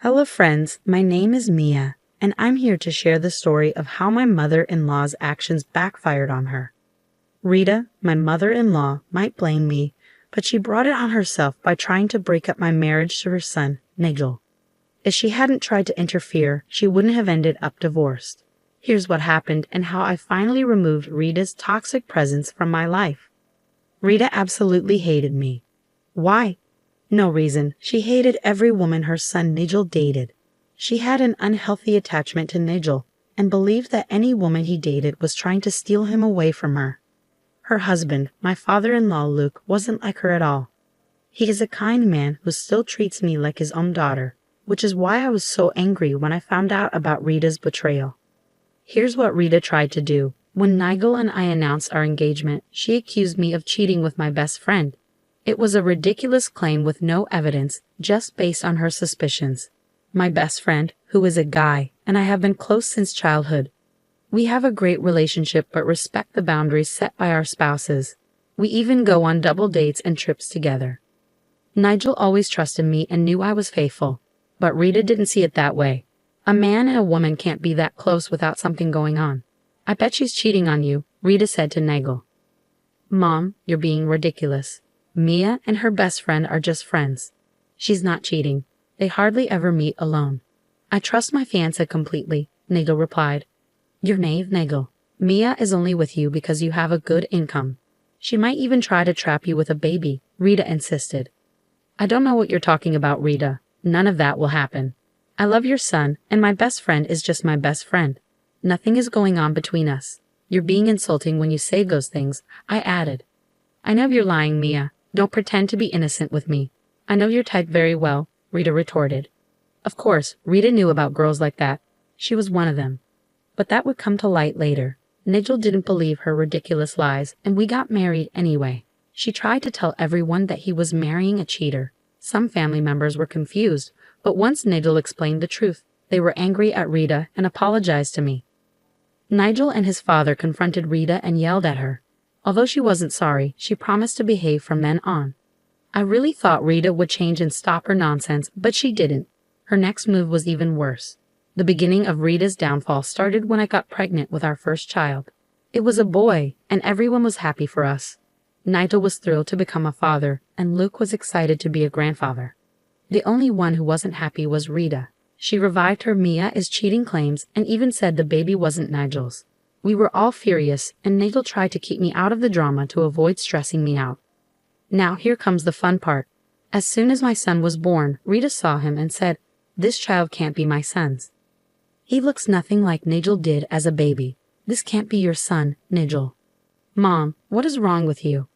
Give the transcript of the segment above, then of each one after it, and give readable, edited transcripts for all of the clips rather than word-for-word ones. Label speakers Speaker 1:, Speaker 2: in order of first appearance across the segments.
Speaker 1: Hello, friends. My name is Mia, and I'm here to share the story of how my mother-in-law's actions backfired on her. Rita, my mother-in-law, might blame me, but she brought it on herself by trying to break up my marriage to her son, Nigel. If she hadn't tried to interfere, she wouldn't have ended up divorced. Here's what happened and how I finally removed Rita's toxic presence from my life. Rita absolutely hated me. Why? No reason. She hated every woman her son Nigel dated. She had an unhealthy attachment to Nigel and believed that any woman he dated was trying to steal him away from her. Her husband, my father-in-law Luke, wasn't like her at all. He is a kind man who still treats me like his own daughter, which is why I was so angry when I found out about Rita's betrayal. Here's what Rita tried to do. When Nigel and I announced our engagement, she accused me of cheating with my best friend. It was a ridiculous claim with no evidence, just based on her suspicions. My best friend, who is a guy, and I have been close since childhood. We have a great relationship but respect the boundaries set by our spouses. We even go on double dates and trips together. Nigel always trusted me and knew I was faithful, but Rita didn't see it that way. A man and a woman can't be that close without something going on. I bet she's cheating on you, Rita said to Nigel. Mom, you're being ridiculous. Mia and her best friend are just friends. She's not cheating. They hardly ever meet alone. I trust my fiancé completely, Nigel replied. You're naive, Nigel. Mia is only with you because you have a good income. She might even try to trap you with a baby, Rita insisted. I don't know what you're talking about, Rita. None of that will happen. I love your son, and my best friend is just my best friend. Nothing is going on between us. You're being insulting when you say those things, I added. I know you're lying, Mia. Don't pretend to be innocent with me. I know your type very well, Rita retorted. Of course, Rita knew about girls like that. She was one of them. But that would come to light later. Nigel didn't believe her ridiculous lies, and we got married anyway. She tried to tell everyone that he was marrying a cheater. Some family members were confused, but once Nigel explained the truth, they were angry at Rita and apologized to me. Nigel and his father confronted Rita and yelled at her. Although she wasn't sorry, she promised to behave from then on. I really thought Rita would change and stop her nonsense, but she didn't. Her next move was even worse. The beginning of Rita's downfall started when I got pregnant with our first child. It was a boy, and everyone was happy for us. Nigel was thrilled to become a father, and Luke was excited to be a grandfather. The only one who wasn't happy was Rita. She revived her Mia is cheating claims and even said the baby wasn't Nigel's. We were all furious, and Nigel tried to keep me out of the drama to avoid stressing me out. Now here comes the fun part. As soon as my son was born, Rita saw him and said, "This child can't be my son's. He looks nothing like Nigel did as a baby. This can't be your son, Nigel." Mom, what is wrong with you?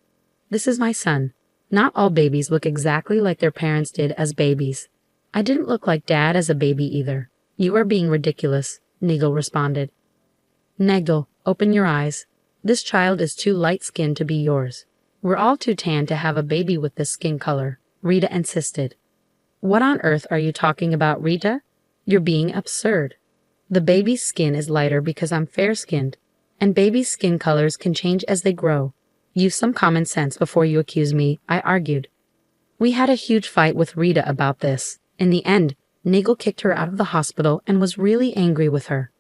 Speaker 1: This is my son. Not all babies look exactly like their parents did as babies. I didn't look like Dad as a baby either. You are being ridiculous, Nigel responded. Nigel, open your eyes. This child is too light-skinned to be yours. We're all too tan to have a baby with this skin color, Rita insisted. What on earth are you talking about, Rita? You're being absurd. The baby's skin is lighter because I'm fair-skinned, and babies' skin colors can change as they grow. Use some common sense before you accuse me, I argued. We had a huge fight with Rita about this. In the end, Nigel kicked her out of the hospital and was really angry with her.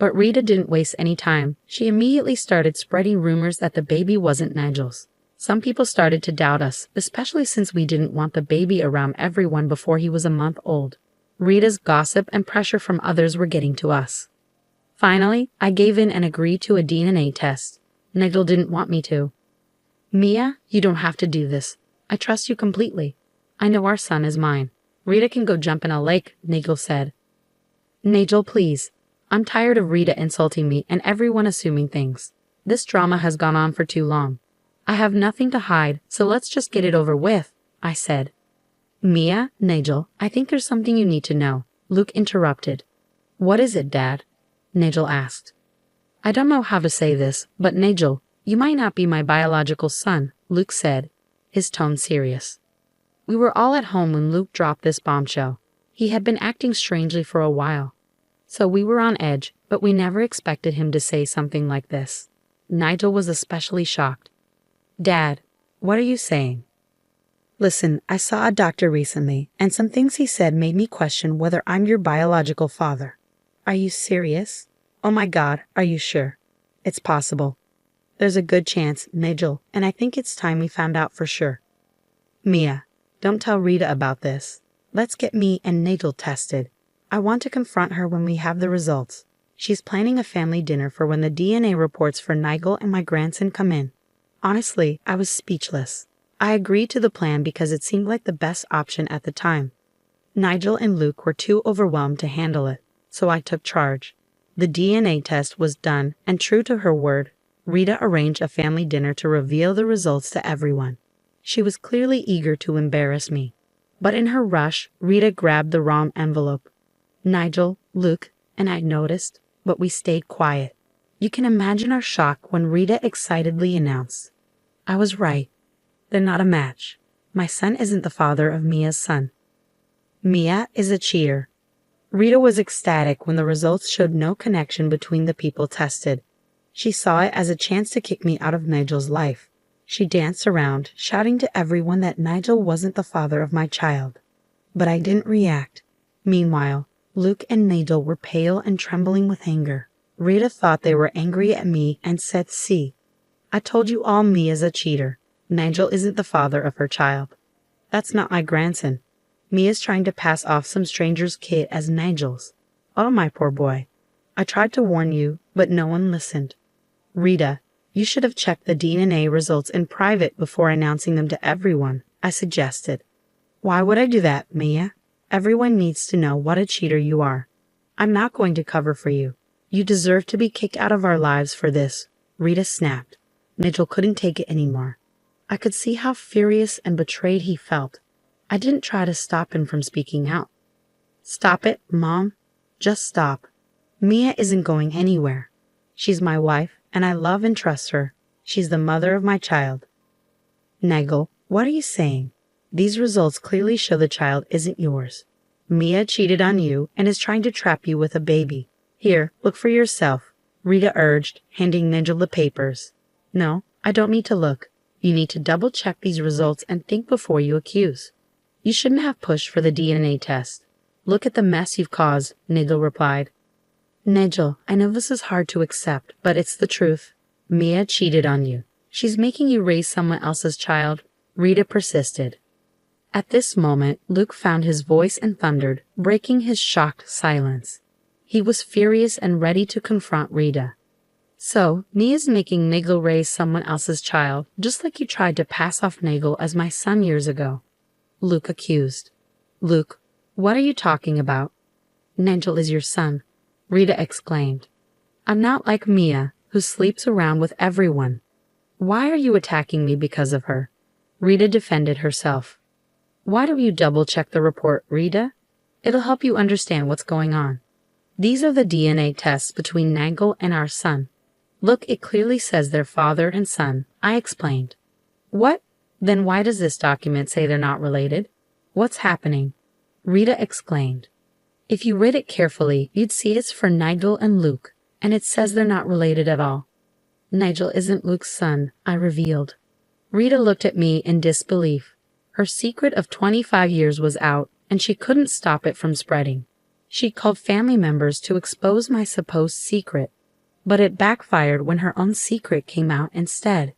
Speaker 1: But Rita didn't waste any time. She immediately started spreading rumors that the baby wasn't Nigel's. Some people started to doubt us, especially since we didn't want the baby around everyone before he was a month old. Rita's gossip and pressure from others were getting to us. Finally, I gave in and agreed to a DNA test. Nigel didn't want me to. Mia, you don't have to do this. I trust you completely. I know our son is mine. Rita can go jump in a lake, Nigel said. Nigel, please. I'm tired of Rita insulting me and everyone assuming things. This drama has gone on for too long. I have nothing to hide, so let's just get it over with, I said. Mia, Nigel, I think there's something you need to know, Luke interrupted. What is it, Dad? Nigel asked. I don't know how to say this, but Nigel, you might not be my biological son, Luke said, his tone serious. We were all at home when Luke dropped this bombshell. He had been acting strangely for a while. So we were on edge, but we never expected him to say something like this. Nigel was especially shocked. Dad, what are you saying? Listen, I saw a doctor recently, and some things he said made me question whether I'm your biological father. Are you serious? Oh my God, are you sure? It's possible. There's a good chance, Nigel, and I think it's time we found out for sure. Mia, don't tell Rita about this. Let's get me and Nigel tested. I want to confront her when we have the results. She's planning a family dinner for when the DNA reports for Nigel and my grandson come in. Honestly, I was speechless. I agreed to the plan because it seemed like the best option at the time. Nigel and Luke were too overwhelmed to handle it, so I took charge. The DNA test was done, and true to her word, Rita arranged a family dinner to reveal the results to everyone. She was clearly eager to embarrass me. But in her rush, Rita grabbed the wrong envelope. Nigel, Luke, and I noticed, but we stayed quiet. You can imagine our shock when Rita excitedly announced, "I was right. They're not a match. My son isn't the father of Mia's son. Mia is a cheater." Rita was ecstatic when the results showed no connection between the people tested. She saw it as a chance to kick me out of Nigel's life. She danced around, shouting to everyone that Nigel wasn't the father of my child. But I didn't react. Meanwhile, Luke and Nigel were pale and trembling with anger. Rita thought they were angry at me and said, "See, I told you all Mia's a cheater. Nigel isn't the father of her child. That's not my grandson. Mia's trying to pass off some stranger's kid as Nigel's. Oh, my poor boy. I tried to warn you, but no one listened. Rita, you should have checked the DNA results in private before announcing them to everyone," I suggested. "Why would I do that, Mia? Everyone needs to know what a cheater you are. I'm not going to cover for you. You deserve to be kicked out of our lives for this," Rita snapped. Nigel couldn't take it anymore. I could see how furious and betrayed he felt. I didn't try to stop him from speaking out. "Stop it, Mom. Just stop. Mia isn't going anywhere. She's my wife, and I love and trust her. She's the mother of my child." "Nigel, what are you saying? These results clearly show the child isn't yours. Mia cheated on you and is trying to trap you with a baby. Here, look for yourself," Rita urged, handing Nigel the papers. "No, I don't need to look. You need to double-check these results and think before you accuse. You shouldn't have pushed for the DNA test. Look at the mess you've caused," Nigel replied. "Nigel, I know this is hard to accept, but it's the truth. Mia cheated on you. She's making you raise someone else's child," Rita persisted. At this moment, Luke found his voice and thundered, breaking his shocked silence. He was furious and ready to confront Rita. "So, Mia's making Nigel raise someone else's child, just like you tried to pass off Nigel as my son years ago," Luke accused. "Luke, what are you talking about?" "Nigel is your son," Rita exclaimed. "I'm not like Mia, who sleeps around with everyone. Why are you attacking me because of her?" Rita defended herself. "Why don't you double-check the report, Rita? It'll help you understand what's going on. These are the DNA tests between Nigel and our son. Look, it clearly says they're father and son," I explained. "What? Then why does this document say they're not related? What's happening?" Rita exclaimed. "If you read it carefully, you'd see it's for Nigel and Luke, and it says they're not related at all." "Nigel isn't Luke's son," I revealed. Rita looked at me in disbelief. Her secret of 25 years was out, and she couldn't stop it from spreading. She'd called family members to expose my supposed secret, but it backfired when her own secret came out instead.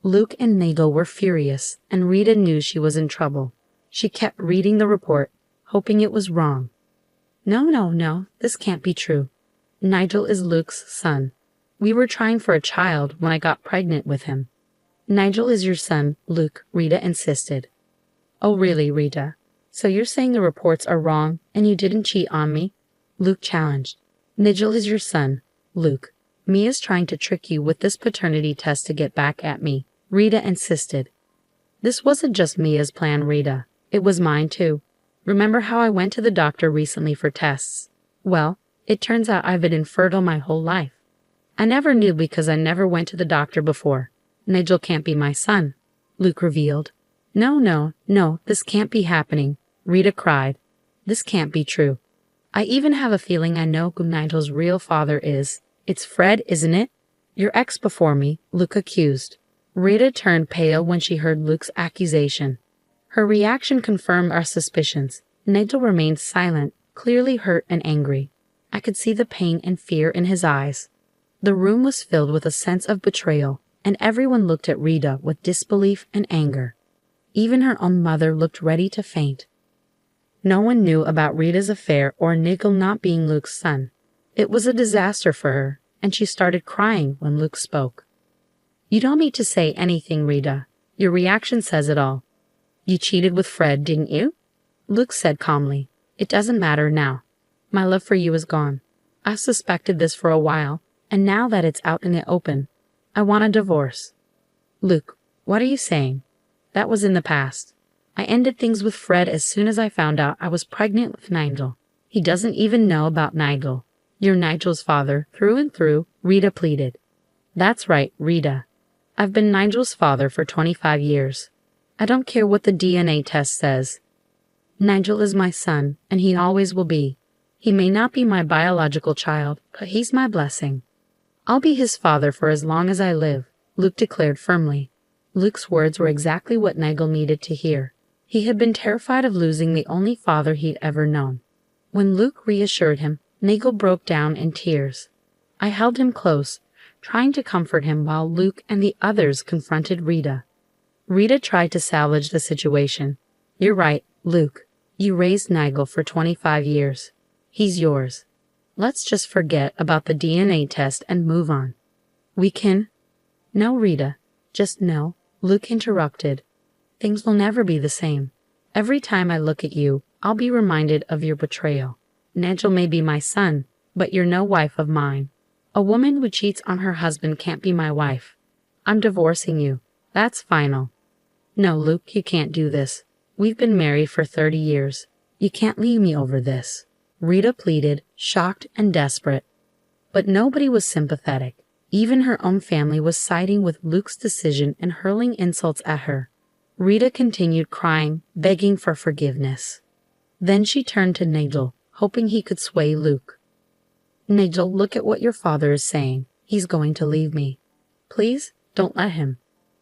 Speaker 1: Luke and Nigel were furious, and Rita knew she was in trouble. She kept reading the report, hoping it was wrong. No, this can't be true. Nigel is Luke's son. We were trying for a child when I got pregnant with him." "Nigel is your son, Luke," Rita insisted. "Oh really, Rita? So you're saying the reports are wrong and you didn't cheat on me?" Luke challenged. "Nigel is your son, Luke. Mia's trying to trick you with this paternity test to get back at me," Rita insisted. "This wasn't just Mia's plan, Rita. It was mine too. Remember how I went to the doctor recently for tests? Well, it turns out I've been infertile my whole life. I never knew because I never went to the doctor before. Nigel can't be my son," Luke revealed. No, this can't be happening," Rita cried. "This can't be true. I even have a feeling I know who Nigel's real father is. It's Fred, isn't it?" "Your ex before me," Luke accused. Rita turned pale when she heard Luke's accusation. Her reaction confirmed our suspicions. Nigel remained silent, clearly hurt and angry. I could see the pain and fear in his eyes. The room was filled with a sense of betrayal, and everyone looked at Rita with disbelief and anger. Even her own mother looked ready to faint. No one knew about Rita's affair or Nigel not being Luke's son. It was a disaster for her, and she started crying when Luke spoke. "You don't need to say anything, Rita. Your reaction says it all. You cheated with Fred, didn't you?" Luke said calmly. "It doesn't matter now. My love for you is gone. I've suspected this for a while, and now that it's out in the open, I want a divorce." "Luke, what are you saying? That was in the past. I ended things with Fred as soon as I found out I was pregnant with Nigel. He doesn't even know about Nigel. You're Nigel's father, through and through," Rita pleaded. "That's right, Rita. I've been Nigel's father for 25 years. I don't care what the DNA test says. Nigel is my son, and he always will be. He may not be my biological child, but he's my blessing. I'll be his father for as long as I live," Luke declared firmly. Luke's words were exactly what Nigel needed to hear. He had been terrified of losing the only father he'd ever known. When Luke reassured him, Nigel broke down in tears. I held him close, trying to comfort him while Luke and the others confronted Rita. Rita tried to salvage the situation. "You're right, Luke. You raised Nigel for 25 years. He's yours. Let's just forget about the DNA test and move on." "We can—" "No, Rita. Just no," Luke interrupted. "Things will never be the same. Every time I look at you, I'll be reminded of your betrayal. Nigel may be my son, but you're no wife of mine. A woman who cheats on her husband can't be my wife. I'm divorcing you. That's final." "No, Luke, you can't do this. We've been married for 30 years. You can't leave me over this," Rita pleaded, shocked and desperate. But nobody was sympathetic. Even her own family was siding with Luke's decision and hurling insults at her. Rita continued crying, begging for forgiveness. Then she turned to Nigel, hoping he could sway Luke. "Nigel, look at what your father is saying. He's going to leave me. Please, don't let him.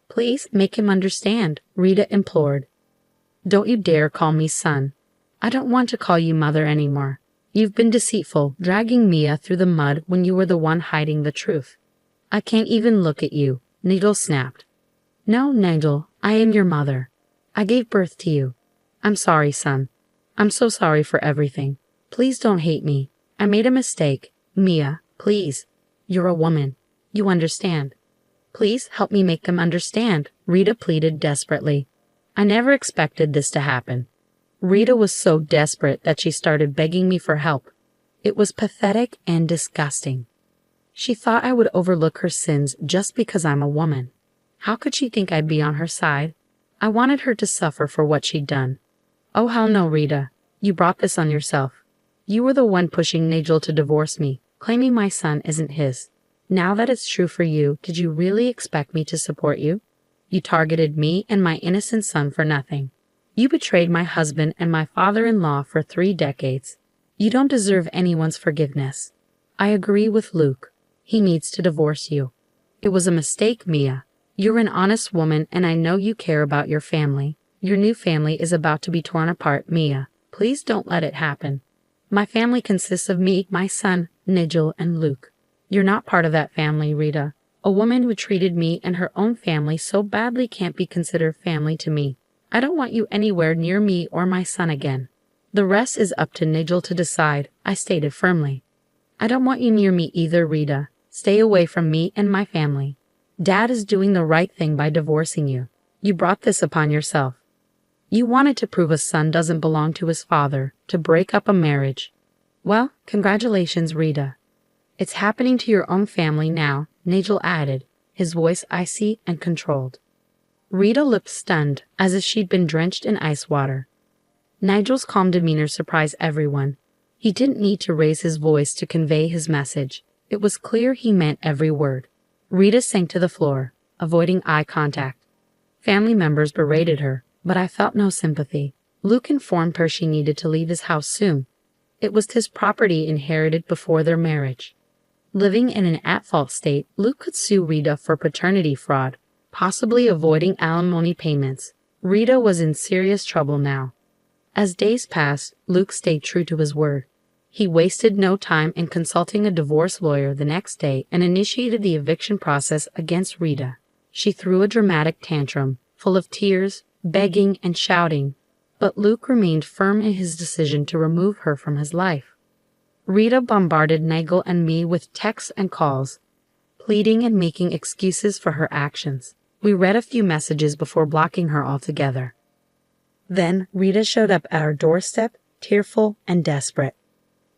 Speaker 1: Please, make him understand," Rita implored. "Don't you dare call me son. I don't want to call you mother anymore. You've been deceitful, dragging Mia through the mud when you were the one hiding the truth. I can't even look at you," Nigel snapped. "No, Nigel, I am your mother. I gave birth to you. I'm sorry, son. I'm so sorry for everything. Please don't hate me. I made a mistake. Mia, please. You're a woman. You understand. Please help me make them understand," Rita pleaded desperately. "I never expected this to happen." Rita was so desperate that she started begging me for help. It was pathetic and disgusting. She thought I would overlook her sins just because I'm a woman. How could she think I'd be on her side? I wanted her to suffer for what she'd done. "Oh, hell no, Rita. You brought this on yourself. You were the one pushing Nigel to divorce me, claiming my son isn't his. Now that it's true for you, did you really expect me to support you? You targeted me and my innocent son for nothing. You betrayed my husband and my father-in-law for 3 decades. You don't deserve anyone's forgiveness. I agree with Luke. He needs to divorce you. It was a mistake, Mia. You're an honest woman and I know you care about your family. Your new family is about to be torn apart, Mia. Please don't let it happen. My family consists of me, my son, Nigel, and Luke. You're not part of that family, Rita. A woman who treated me and her own family so badly can't be considered family to me. I don't want you anywhere near me or my son again. The rest is up to Nigel to decide," I stated firmly. "I don't want you near me either, Rita. Stay away from me and my family. Dad is doing the right thing by divorcing you. You brought this upon yourself. You wanted to prove a son doesn't belong to his father, to break up a marriage. Well, congratulations, Rita. It's happening to your own family now," Nigel added, his voice icy and controlled. Rita looked stunned, as if she'd been drenched in ice water. Nigel's calm demeanor surprised everyone. He didn't need to raise his voice to convey his message. It was clear he meant every word. Rita sank to the floor, avoiding eye contact. Family members berated her, but I felt no sympathy. Luke informed her she needed to leave his house soon. It was his property inherited before their marriage. Living in an at-fault state, Luke could sue Rita for paternity fraud, possibly avoiding alimony payments. Rita was in serious trouble now. As days passed, Luke stayed true to his word. He wasted no time in consulting a divorce lawyer the next day and initiated the eviction process against Rita. She threw a dramatic tantrum, full of tears, begging, and shouting, but Luke remained firm in his decision to remove her from his life. Rita bombarded Nagel and me with texts and calls, pleading and making excuses for her actions. We read a few messages before blocking her altogether. Then Rita showed up at our doorstep, tearful and desperate.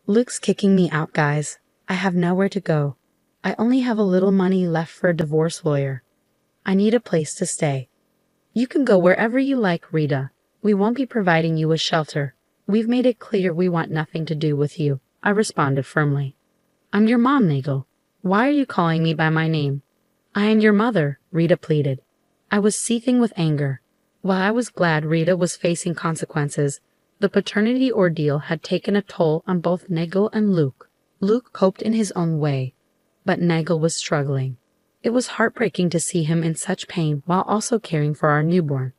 Speaker 1: "Luke's kicking me out, guys. I have nowhere to go. I only have a little money left for a divorce lawyer. I need a place to stay." "You can go wherever you like, Rita. We won't be providing you with shelter. We've made it clear we want nothing to do with you," I responded firmly. "I'm your mom, Nagel. Why are you calling me by my name?" "I am your mother," Rita pleaded. I was seething with anger. While I was glad Rita was facing consequences, the paternity ordeal had taken a toll on both Nagel and Luke. Luke coped in his own way, but Nagel was struggling. It was heartbreaking to see him in such pain while also caring for our newborn.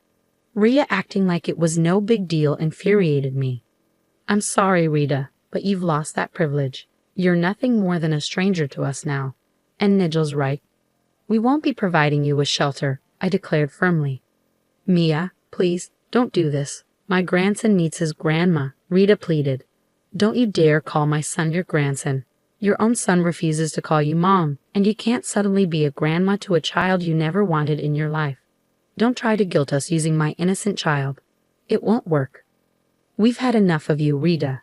Speaker 1: Rita acting like it was no big deal infuriated me. "I'm sorry, Rita, but you've lost that privilege. You're nothing more than a stranger to us now. And Nigel's right. We won't be providing you with shelter," I declared firmly. "Mia, please, don't do this. My grandson needs his grandma," Rita pleaded. "Don't you dare call my son your grandson. Your own son refuses to call you mom, and you can't suddenly be a grandma to a child you never wanted in your life. Don't try to guilt us using my innocent child. It won't work. We've had enough of you, Rita.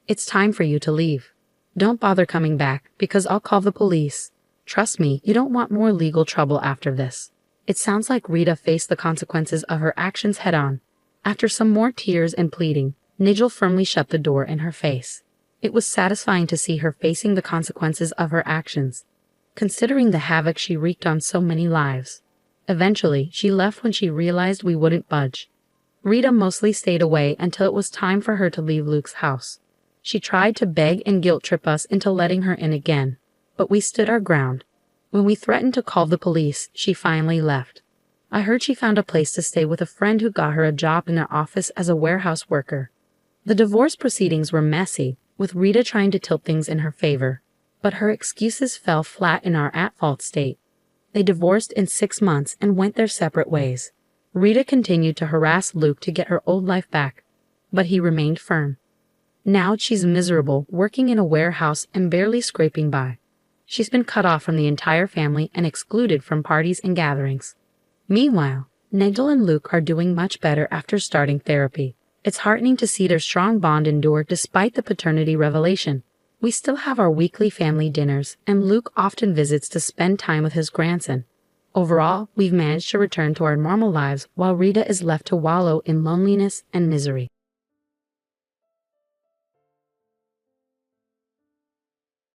Speaker 1: It's time for you to leave. Don't bother coming back, because I'll call the police. Trust me, you don't want more legal trouble after this." It sounds like Rita faced the consequences of her actions head-on. After some more tears and pleading, Nigel firmly shut the door in her face. It was satisfying to see her facing the consequences of her actions, considering the havoc she wreaked on so many lives. Eventually, she left when she realized we wouldn't budge. Rita mostly stayed away until it was time for her to leave Luke's house. She tried to beg and guilt-trip us into letting her in again, but we stood our ground. When we threatened to call the police, she finally left. I heard she found a place to stay with a friend who got her a job in their office as a warehouse worker. The divorce proceedings were messy, with Rita trying to tilt things in her favor, but her excuses fell flat in our at-fault state. They divorced in 6 months and went their separate ways. Rita continued to harass Luke to get her old life back, but he remained firm. Now she's miserable, working in a warehouse and barely scraping by. She's been cut off from the entire family and excluded from parties and gatherings. Meanwhile, Nigel and Luke are doing much better after starting therapy. It's heartening to see their strong bond endure despite the paternity revelation. We still have our weekly family dinners, and Luke often visits to spend time with his grandson. Overall, we've managed to return to our normal lives while Rita is left to wallow in loneliness and misery.